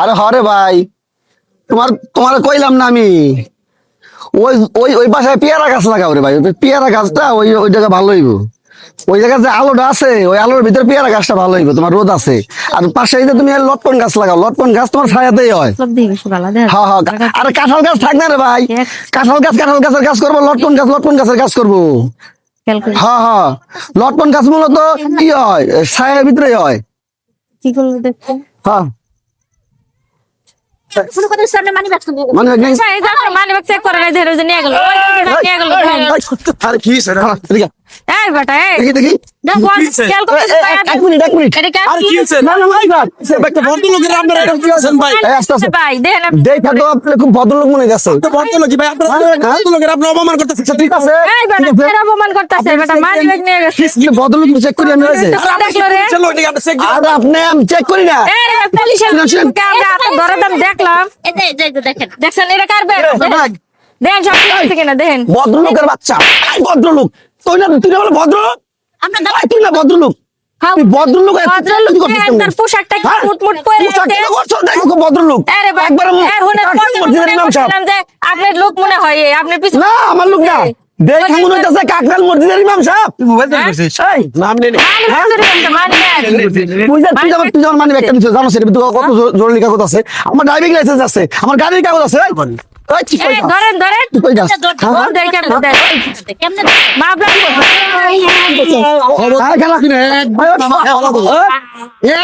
আরে হরে ভাই, তোমার কইলাম না আমি, ওই ওই ওই বাসায় পেয়ারা গাছ লাগাও রে ভাই। ওই পেয়ারা গাছটা ওই ওই জায়গা ভালো হইব। ওই জায়গায় যে আলোটা আছে, ওই আলোর ভিতরে পেয়ারা গাছটা ভালো হইব, তোমার রোদ আছে। আর পাশে এই যে তুমি লটকন গাছ লাগাও, লটকন গাছ তোমার ছায়াতেই হয়। হ্যাঁ হ্যাঁ, আরে কাঁঠাল গাছ থাক না রে ভাই, কাঁঠাল গাছের গাছ করবো, লটকন গাছের গাছ করবো। হ্যাঁ হ্যাঁ, লটকন গাছ মূলত কি হয়, ছায়ার ভিতরে হয়। কি করবো দেখো। হ্যাঁ মানে মানিব্যাগ চেক করে নাই, ধরে নিয়ে গেল। আরে কি সেটা এই বেটা এই দেখি দেখি এক মিনিট না না ভাই ভাই, একটা ভদ্রলোকের আপনারা এটা কি আছেন ভাই? আস্তে আস্তে ভাই দেখেন দেখা তো আপনি খুব ভদ্রলোক মনে যাচ্ছে। তো ভদ্রলোকই ভাই, আপনারা ভদ্রলোকের আপনি অপমান করতেছেন। ঠিক আছে, এই বেটা ফের অপমান করতেছে। বেটা মানিব্যাগ নিয়ে গেছে। ভদ্রলোক চেক করি আমি হয়েছে। দেখলো রে চলো এদিকে আপনি চেক আর আপনি আমি চেক করি না। এই পুলিশের ক্যামেরা হাতে ধরে দাম দেখলাম। এই যে দেখেন দেখছেন এটা কার ব্যাগ? দেখেন সব ঠিক আছে কিনা দেখেন। ভদ্রলোকের বাচ্চা, এই ভদ্রলোক তুই না বলে ভদ্রলোক, তুই না ভদ্রলোক, তুই ভদ্রলোক ভদ্রলোক তার পোশাকটা কি মুটমুট করে দেখো ভদ্রলোক আরে ভাই একবার বলছিলাম যে আপনার লোক মনে হয় আপনি পিছনে না আমার লোক না, দেখে মনে হইতাছে কাকরাল মসজিদের ইমাম সাহেব। তুই মোবাইল দিয়ে করছিস এই নাম নেই তুই যখন মানি ব্যাগটা নিচ্ছিস জানো সেটা কত জরুরি কাগজ আছে, আমার ড্রাইভিং লাইসেন্স আছে, আমার গাড়ির কাগজ আছে। ধরেন ধরেন তুই কই যাস?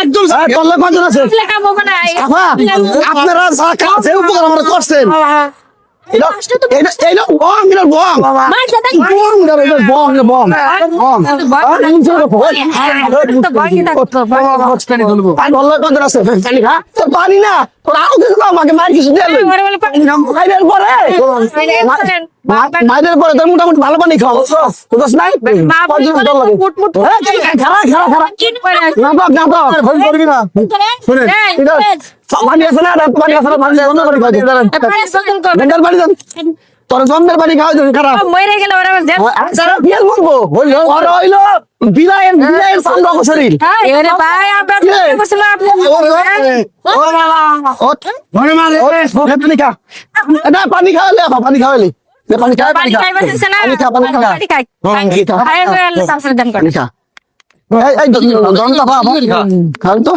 একদম আপনারা যা কাজ উপকার আমরা করছেন, পানি না তোর আরো কিছু দাও, আমাকে মার কিছু দিয়ে মাইরের পরে মাইরের পরে তোর মোটামুটি ভালো পানি খাও বুঝছ নাই? পানি আছে না, পানি আছে না, পানি পানি তোর জন্মের পানি খাওয়া যাবে খারাপ বলবো ওরা হইলো বিলাইয়ের চান্দ শরীর। পানি খাওয়ালে পানি খাওয়ালি পানি খা পানি খা খান তো।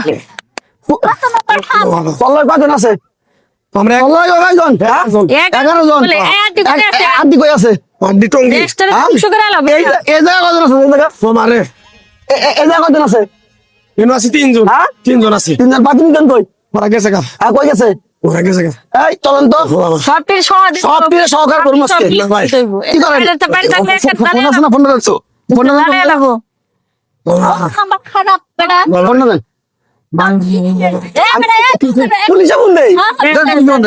কজন আছে? 11 জন 11 কই আছে? এই জায়গা কজন আছে? এই জায়গা কজন আছে? তিনজন তিনজন আছে, 3 জন 5 জন কই? ওরা গেছে গা, কই গেছে? ওরা গেছে গা। এই চলেন তো সব তীরে সহকার করবো আজকে। কি করেন? ফোন আছে না? ফোন রাখছো? ফোন দেন পুলিশে ফোন দেই,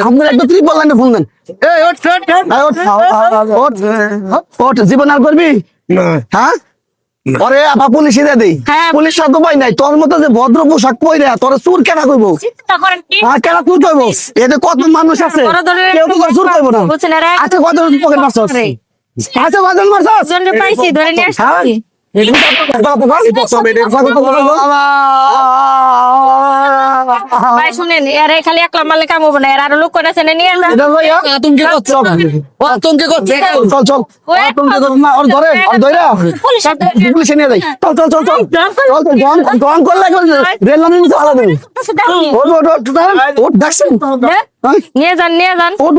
আপনার একটা ত্রিপল লাইনে ফোন দেন। ওঠ জীবন আর করবি না হ্যাঁ? ওরে আপা পুলিশে দিয়ে দেই, পুলিশ সাথে পাই নাই তোর মতো যে ভদ্র পোশাক পরে তোর চুর কেনা করবো? হ্যাঁ কেনা চুর করবো? এতে কত মানুষ আছে, কেউ তো চুর করবো না। আচ্ছা কত পকেট মারছস? আচ্ছা কত মারছস? পাইছি ধরে নিয়ে আসছি। ভাই শুনেন এর খালি একলা মালে কাম হবে না, এর আরো লোক করে আছে নিয়ে আসেন। আতঙ্কে করছে আতঙ্কে করছে চল চল আতঙ্কে কর না, ওর ধরে পুলিশে নিয়ে যাই। চল চল চল চল চল গন করলে রেল লাইনে নিতে ভালো দেবে। ওট ডাকছেন নিয়ে যান ওট